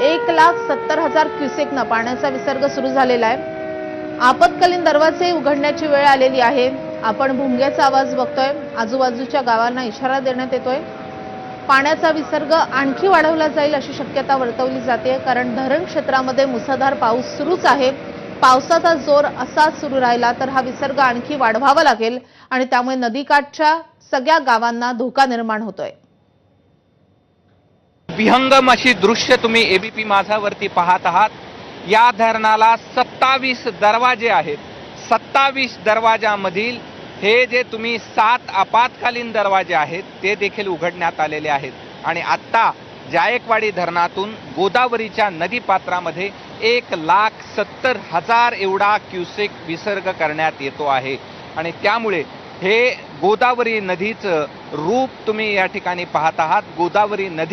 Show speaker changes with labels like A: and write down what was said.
A: 1,70,000 क्युसेकनं पाण्याचा विसर्ग सुरू झालेला आहे। आपत्कालीन दरवाजे उघडण्याची वेळ आलेली आहे। आपण भुंग्याचा आवाज बघतोय, आजूबाजूच्या गावांना इशारा देण्यात येतोय। पाण्याचा विसर्ग आणखी वाढवला जाईल अशी शक्यता वर्तवली जाते, कारण धरण क्षेत्रामध्ये मुसळधार पाऊस सुरूच आहे। पावसाचा जोर असाच सुरू राहिला तर हा विसर्ग आणखी वाढवावा लागेल आणि त्यामुळे नदीकाठच्या सगळ्या गावांना धोका निर्माण होतोय।
B: विहंगम अशी दृश्य तुम्ही एबीपी माझावरती पाहत आहात। या धरणाला 27 दरवाजे आहेत। 27 दरवाजामधील हे जे तुम्ही 7 आपत्कालीन दरवाजे आहेत ते देखील उघडण्यात आलेले आहेत आणि आता जायकवाडी धरणातून गोदावरीच्या नदीपात्रामध्ये 1,70,000 एवढा क्युसेक विसर्ग करण्यात येतो आहे आणि त्यामुळे हे गोदावरी नदीचं रूप तुम्ही या ठिकाणी पाहत आहात। गोदावरी नदी